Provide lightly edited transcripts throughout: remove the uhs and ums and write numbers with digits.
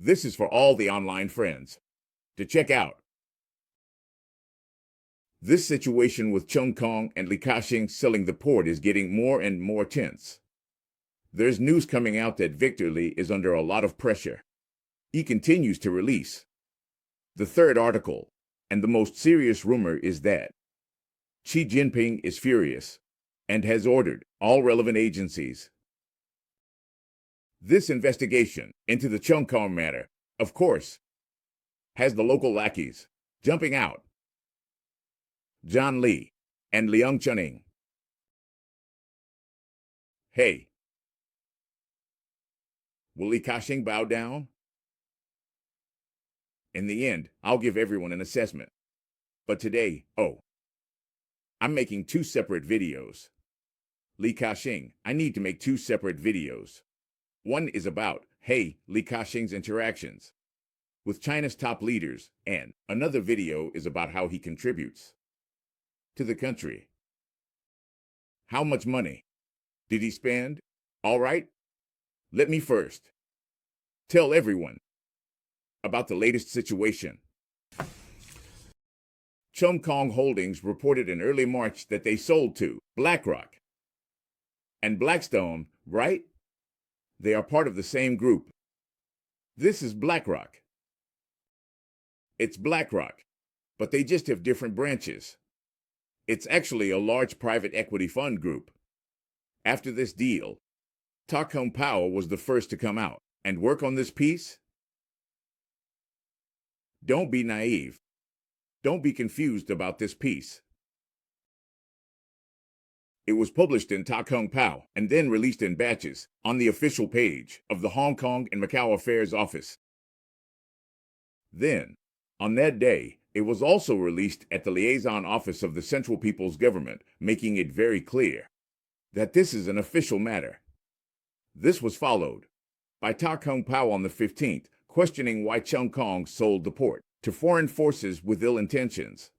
This is for all the online friends to check out. This situation with Cheung Kong and Ka-shing selling the port is getting more and more tense. There's news coming out that Victor Li is under a lot of pressure. He continues to release. The third article, and the most serious rumor, is that Xi Jinping is furious and has ordered all relevant agencies. This investigation into the Cheung Kong matter, of course, has the local lackeys jumping out. John Lee and Liang Chuning. Hey, will Li Ka-shing bow down? In the end, I'll give everyone an assessment. But today, I'm making 2 separate videos. Li Ka-shing, I need to make 2 separate videos. One is about, Li Ka-shing's interactions with China's top leaders, and another video is about how he contributes to the country. How much money did he spend? All right, let me first tell everyone about the latest situation. Cheung Kong Holdings reported in early March that they sold to BlackRock and Blackstone, right? They are part of the same group. This is BlackRock. It's BlackRock, but they just have different branches. It's actually a large private equity fund group. After this deal, Tycoon Power was the first to come out and work on this piece. Don't be naive. Don't be confused about this piece. It was published in Tycoon Power and then released in batches on the official page of the Hong Kong and Macau Affairs Office. Then, on that day, it was also released at the Liaison Office of the Central People's Government, making it very clear that this is an official matter. This was followed by Tycoon Power on the 15th, questioning why Cheung Kong sold the port to foreign forces with ill intentions.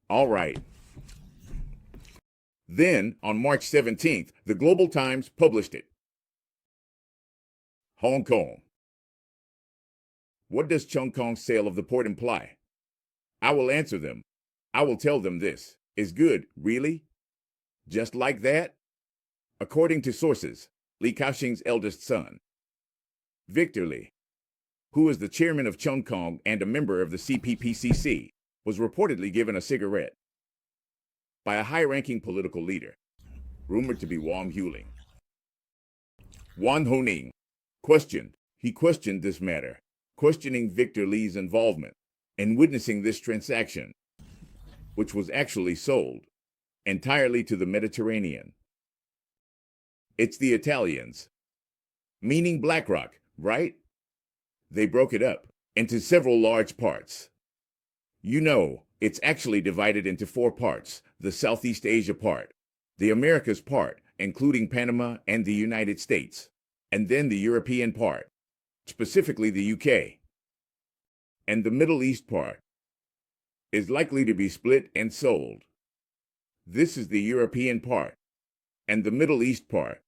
All right. Then, on March 17th, the Global Times published it. Hong Kong. What does Cheung Kong's sale of the port imply? I will answer them. I will tell them this is good, really? Just like that? According to sources, Li Ka-shing's eldest son, Victor Li, who is the chairman of Cheung Kong and a member of the CPPCC, was reportedly given a cigarette by a high-ranking political leader, rumored to be Wang Huling. Wan Honing he questioned this matter, questioning Victor Li's involvement in witnessing this transaction, which was actually sold entirely to the Mediterranean. It's the Italians, meaning BlackRock, right? They broke it up into several large parts. You know, it's actually divided into 4 parts: the Southeast Asia part, the Americas part, including Panama and the United States, and then the European part, specifically the UK. And the Middle East part is likely to be split and sold. This is the European part, and the Middle East part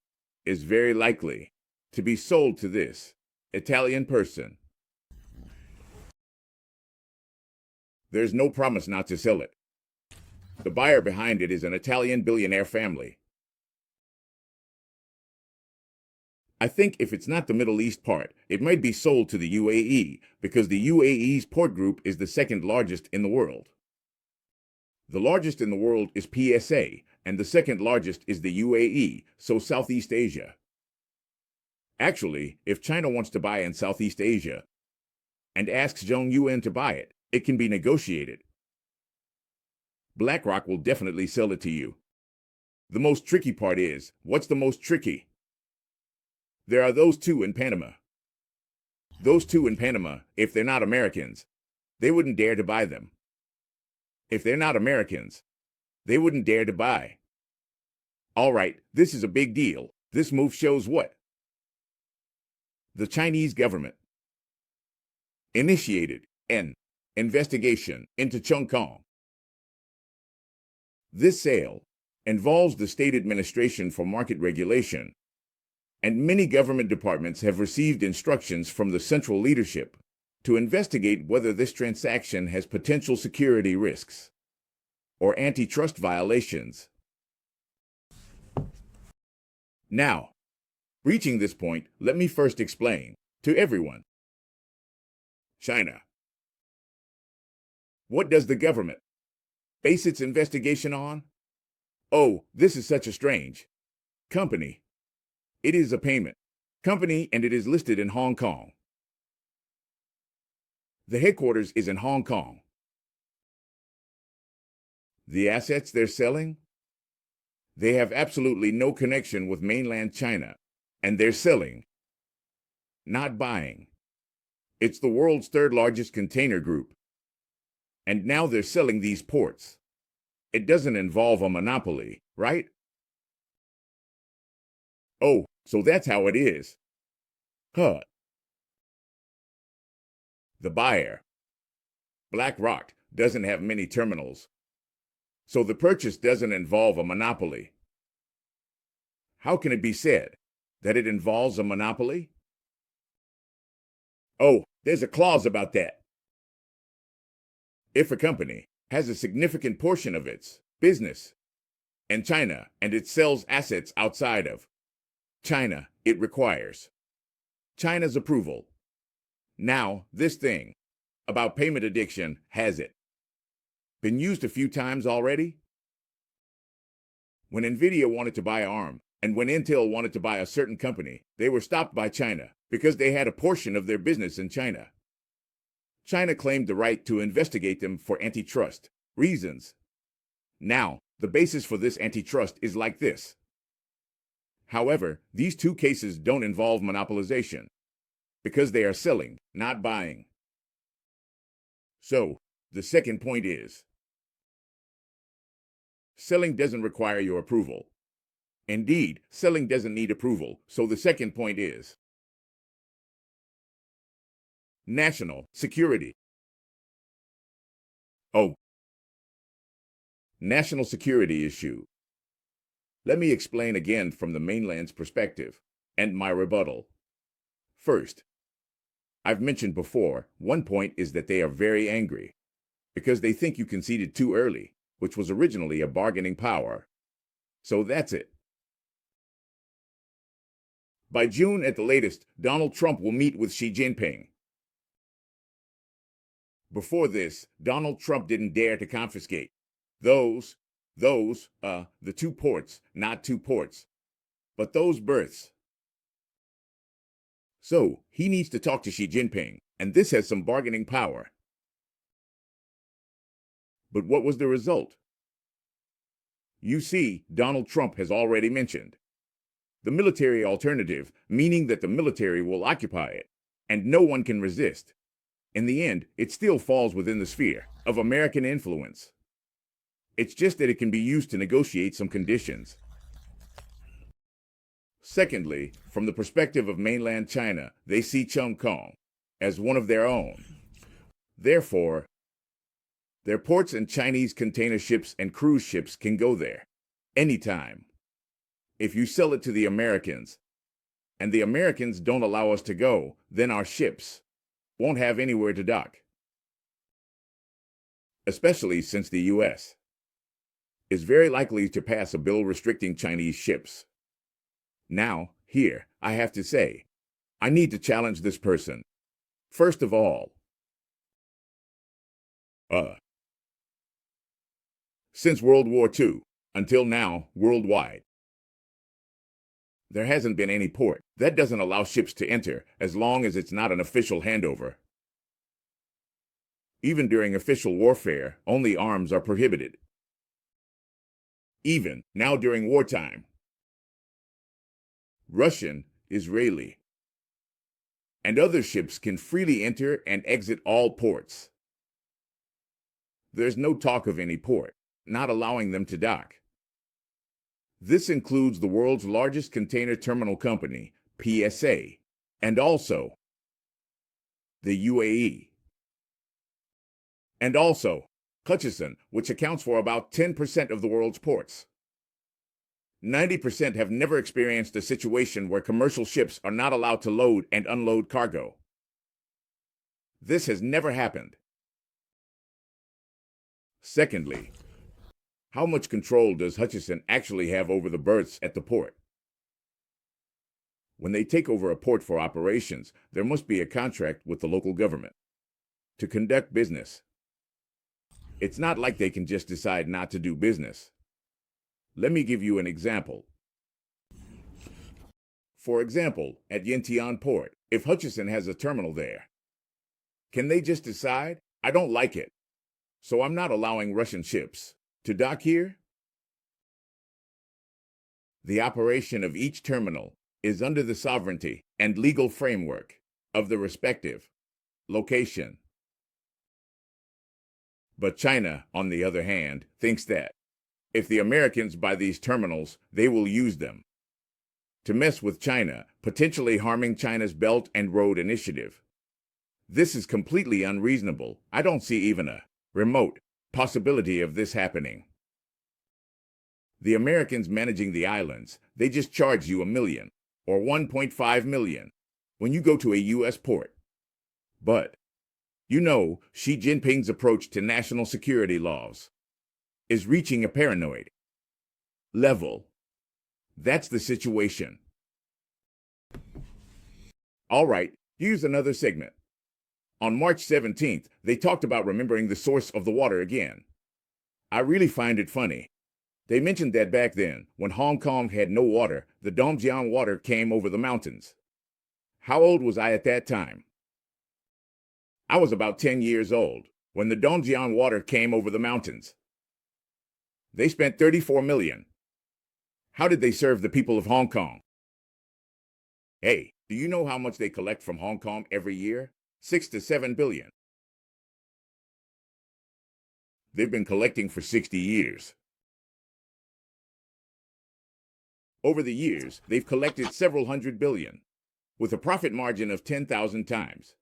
is very likely to be sold to this Italian person. There's no promise not to sell it. The buyer behind it is an Italian billionaire family. I think if it's not the Middle East part, it might be sold to the UAE, because the UAE's port group is the 2nd largest in the world. The largest in the world is PSA, and the 2nd largest is the UAE, so Southeast Asia. Actually, if China wants to buy in Southeast Asia and asks Zhong Yuan to buy it, it can be negotiated. BlackRock will definitely sell it to you. The most tricky part is, what's the most tricky? There are those 2 in Panama. Those 2 in Panama, if they're not Americans, they wouldn't dare to buy them. If they're not Americans, they wouldn't dare to buy. All right, this is a big deal. This move shows what? The Chinese government initiated an investigation into Cheung Kong. This sale involves the State Administration for Market Regulation, and many government departments have received instructions from the central leadership to investigate whether this transaction has potential security risks or antitrust violations. Now, reaching this point, let me first explain to everyone. China. What does the government base its investigation on? Oh, this is such a strange company. It is a payment company and it is listed in Hong Kong. The headquarters is in Hong Kong. The assets they're selling? They have absolutely no connection with mainland China, and they're selling, not buying. It's the world's third largest container group. And now they're selling these ports. It doesn't involve a monopoly, right? Oh, so that's how it is. Huh. The buyer, BlackRock, doesn't have many terminals. So the purchase doesn't involve a monopoly. How can it be said that it involves a monopoly? Oh, there's a clause about that. If a company has a significant portion of its business in China and it sells assets outside of China, it requires China's approval. Now, this thing about payment addiction has it been used a few times already? When NVIDIA wanted to buy ARM and when Intel wanted to buy a certain company, they were stopped by China because they had a portion of their business in China. China claimed the right to investigate them for antitrust reasons. Now, the basis for this antitrust is like this. However, these two cases don't involve monopolization because they are selling, not buying. So, the second point is, selling doesn't require your approval. Indeed, selling doesn't need approval, so the second point is national security. Oh, national security issue. Let me explain again from the mainland's perspective and my rebuttal. First, I've mentioned before, one point is that they are very angry because they think you conceded too early, which was originally a bargaining power. So that's it. By June at the latest, Donald Trump will meet with Xi Jinping. Before this, Donald Trump didn't dare to confiscate the 2 ports, not 2 ports, but those berths. So, he needs to talk to Xi Jinping, and this has some bargaining power. But what was the result? You see, Donald Trump has already mentioned the military alternative, meaning that the military will occupy it, and no one can resist. In the end, it still falls within the sphere of American influence. It's just that it can be used to negotiate some conditions. Secondly, from the perspective of mainland China, they see Hong Kong as one of their own. Therefore, their ports and Chinese container ships and cruise ships can go there anytime. If you sell it to the Americans, and the Americans don't allow us to go, then our ships won't have anywhere to dock. Especially since the U.S. is very likely to pass a bill restricting Chinese ships. Now, here, I have to say, I need to challenge this person. First of all, since World War II, until now, worldwide, there hasn't been any port that doesn't allow ships to enter as long as it's not an official handover. Even during official warfare, only arms are prohibited. Even now during wartime, Russian, Israeli, and other ships can freely enter and exit all ports. There's no talk of any port not allowing them to dock. This includes the world's largest container terminal company, PSA, and also the UAE. And also Hutchison, which accounts for about 10% of the world's ports. 90% have never experienced a situation where commercial ships are not allowed to load and unload cargo. This has never happened. Secondly, how much control does Hutchison actually have over the berths at the port? When they take over a port for operations, there must be a contract with the local government to conduct business. It's not like they can just decide not to do business. Let me give you an example. For example, at Yantian Port, if Hutchison has a terminal there, can they just decide, I don't like it, so I'm not allowing Russian ships to dock here? The operation of each terminal is under the sovereignty and legal framework of the respective location. But China, on the other hand, thinks that if the Americans buy these terminals, they will use them to mess with China, potentially harming China's Belt and Road Initiative. This is completely unreasonable. I don't see even a remote possibility of this happening. The Americans managing the islands, they just charge you $1 million or $1.5 million when you go to a U.S. port. But, you know, Xi Jinping's approach to national security laws is reaching a paranoid level. That's the situation. All right, here's another segment. On March 17th, they talked about remembering the source of the water again. I really find it funny. They mentioned that back then, when Hong Kong had no water, the Dongjiang water came over the mountains. How old was I at that time? I was about 10 years old when the Dongjiang water came over the mountains. They spent $34 million. How did they serve the people of Hong Kong? Hey, do you know how much they collect from Hong Kong every year? 6 to 7 billion. They've been collecting for 60 years. Over the years, they've collected several hundred billion, with a profit margin of 10,000 times.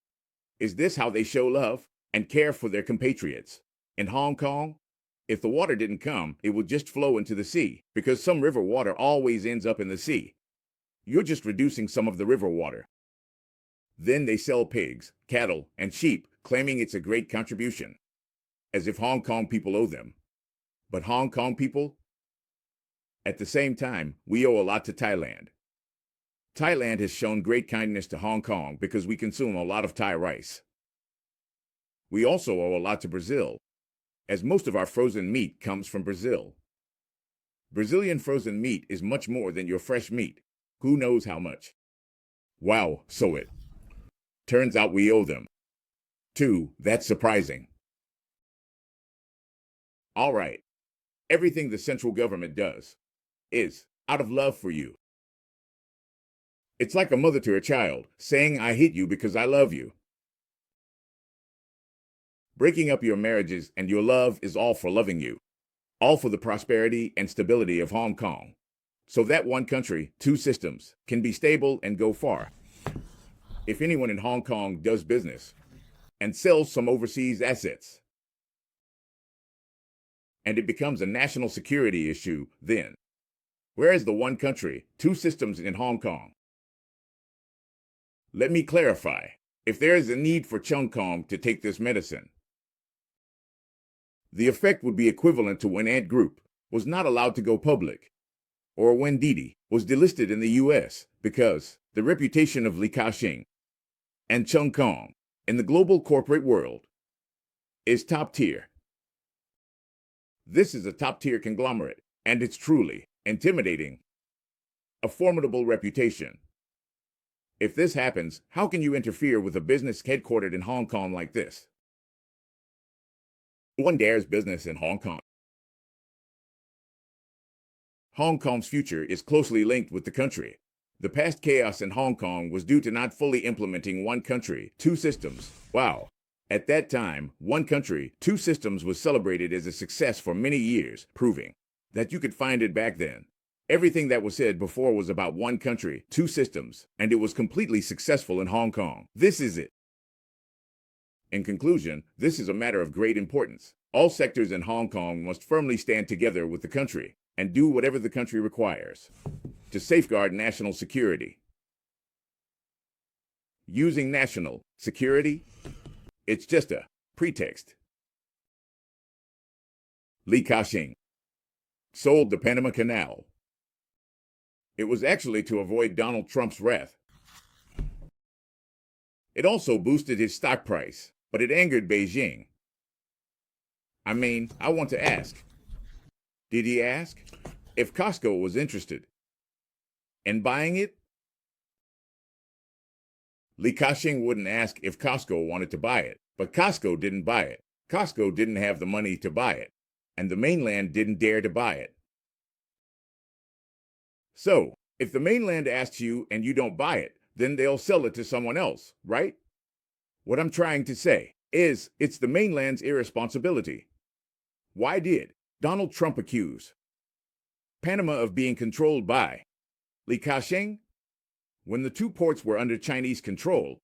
Is this how they show love and care for their compatriots? In Hong Kong, if the water didn't come, it would just flow into the sea, because some river water always ends up in the sea. You're just reducing some of the river water. Then they sell pigs, cattle, and sheep, claiming it's a great contribution, as if Hong Kong people owe them. But Hong Kong people? At the same time, we owe a lot to Thailand. Thailand has shown great kindness to Hong Kong because we consume a lot of Thai rice. We also owe a lot to Brazil, as most of our frozen meat comes from Brazil. Brazilian frozen meat is much more than your fresh meat. Who knows how much? Wow, so it turns out we owe them too. That's surprising. All right. Everything the central government does is out of love for you. It's like a mother to a child saying, I hate you because I love you. Breaking up your marriages and your love is all for loving you, all for the prosperity and stability of Hong Kong, so that one country, two systems can be stable and go far. If anyone in Hong Kong does business and sells some overseas assets, and it becomes a national security issue, then where is the one country, two systems in Hong Kong? Let me clarify. If there is a need for Chung Kong to take this medicine, the effect would be equivalent to when Ant Group was not allowed to go public, or when Didi was delisted in the US, because the reputation of Ka-shing and Chung Kong in the global corporate world is top tier. This is a top-tier conglomerate, and it's truly intimidating, a formidable reputation. If this happens, how can you interfere with a business headquartered in Hong Kong like this? One dares business in Hong Kong. Hong Kong's future is closely linked with the country. The past chaos in Hong Kong was due to not fully implementing one country, two systems. Wow. At that time, one country, two systems was celebrated as a success for many years, proving that you could find it back then. Everything that was said before was about one country, two systems, and it was completely successful in Hong Kong. This is it. In conclusion, this is a matter of great importance. All sectors in Hong Kong must firmly stand together with the country and do whatever the country requires to safeguard national security. Using national security, it's just a pretext. Ka-shing sold the Panama Canal. It was actually to avoid Donald Trump's wrath. It also boosted his stock price, but it angered Beijing. I mean, I want to ask, did he ask if Costco was interested in buying it? Ka-shing wouldn't ask if Costco wanted to buy it, but Costco didn't buy it. Costco didn't have the money to buy it, and the mainland didn't dare to buy it. So, if the mainland asks you and you don't buy it, then they'll sell it to someone else, right? What I'm trying to say is it's the mainland's irresponsibility. Why did Donald Trump accuse Panama of being controlled by Ka-shing? When the two ports were under Chinese control,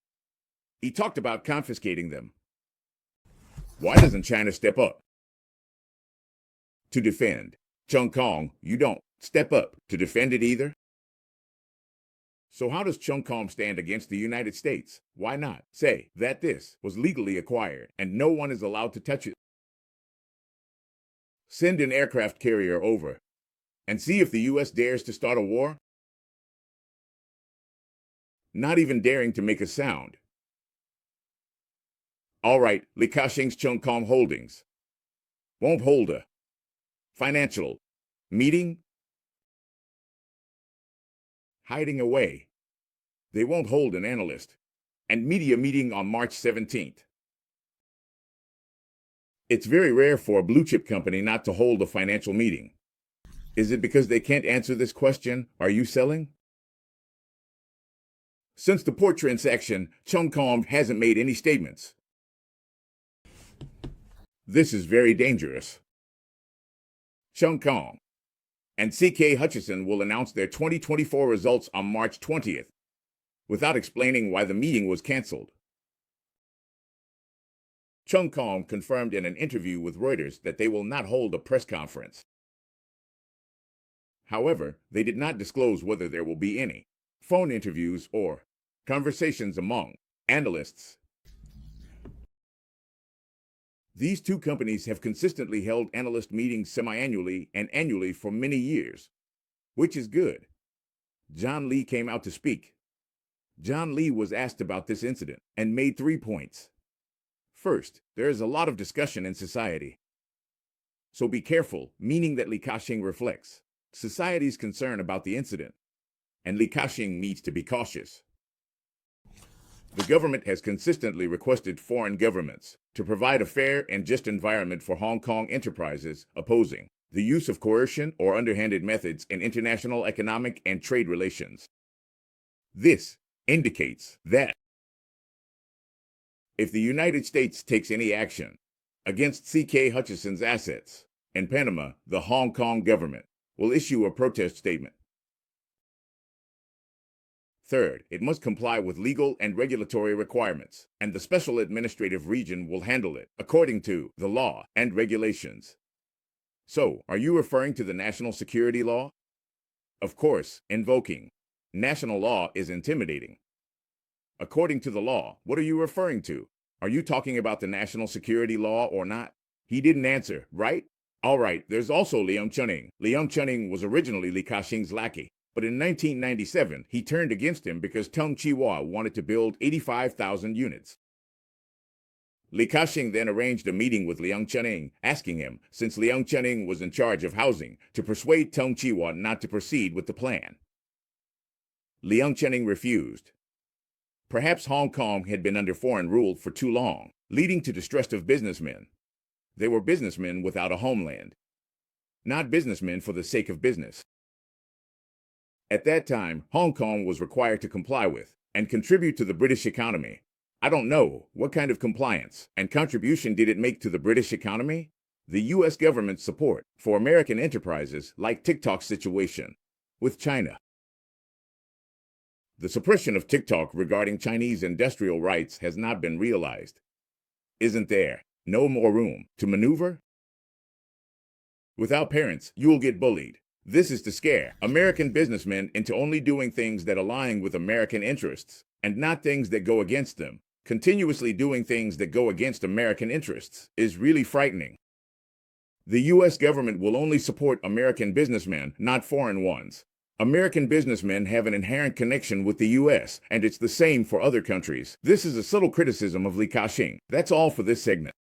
he talked about confiscating them. Why doesn't China step up to defend Hong Kong? You don't step up to defend it either. So how does Hong Kong stand against the United States? Why not say that this was legally acquired and no one is allowed to touch it? Send an aircraft carrier over and see if the U.S. dares to start a war? Not even daring to make a sound. All right, Ka-shing's Hong Kong holdings won't hold a financial meeting. Hiding away. They won't hold an analyst and media meeting on March 17th. It's very rare for a blue chip company not to hold a financial meeting. Is it because they can't answer this question, are you selling? Since the port transaction, Hong Kong hasn't made any statements. This is very dangerous. Hong Kong and C.K. Hutchison will announce their 2024 results on March 20th, without explaining why the meeting was canceled. Hong Kong confirmed in an interview with Reuters that they will not hold a press conference. However, they did not disclose whether there will be any phone interviews or conversations among analysts. These two companies have consistently held analyst meetings semi-annually and annually for many years, which is good. John Lee came out to speak. John Lee was asked about this incident and made 3 points. First, there is a lot of discussion in society. So be careful, meaning that Ka-shing reflects society's concern about the incident, and Ka-shing needs to be cautious. The government has consistently requested foreign governments to provide a fair and just environment for Hong Kong enterprises opposing the use of coercion or underhanded methods in international economic and trade relations. This indicates that if the United States takes any action against C.K. Hutchison's assets in Panama, the Hong Kong government will issue a protest statement. Third, it must comply with legal and regulatory requirements, and the Special Administrative Region will handle it according to the law and regulations. So, are you referring to the national security law? Of course, invoking national law is intimidating. According to the law, what are you referring to? Are you talking about the national security law or not? He didn't answer, right? All right, there's also Leung Chun-ing. Leung Chun-ing was originally Ka-shing's lackey. But in 1997, he turned against him because Tung Chee-hwa wanted to build 85,000 units. Ka-shing then arranged a meeting with Leung Chun-ing, asking him, since Leung Chun-ing was in charge of housing, to persuade Tung Chee-hwa not to proceed with the plan. Leung Chun-ing refused. Perhaps Hong Kong had been under foreign rule for too long, leading to distrust of businessmen. They were businessmen without a homeland, not businessmen for the sake of business. At that time, Hong Kong was required to comply with and contribute to the British economy. I don't know what kind of compliance and contribution did it make to the British economy? The U.S. government's support for American enterprises like TikTok's situation with China. The suppression of TikTok regarding Chinese industrial rights has not been realized. Isn't there no more room to maneuver? Without parents, you'll get bullied. This is to scare American businessmen into only doing things that align with American interests and not things that go against them. Continuously doing things that go against American interests is really frightening. The U.S. government will only support American businessmen, not foreign ones. American businessmen have an inherent connection with the U.S., and it's the same for other countries. This is a subtle criticism of Ka-shing. That's all for this segment.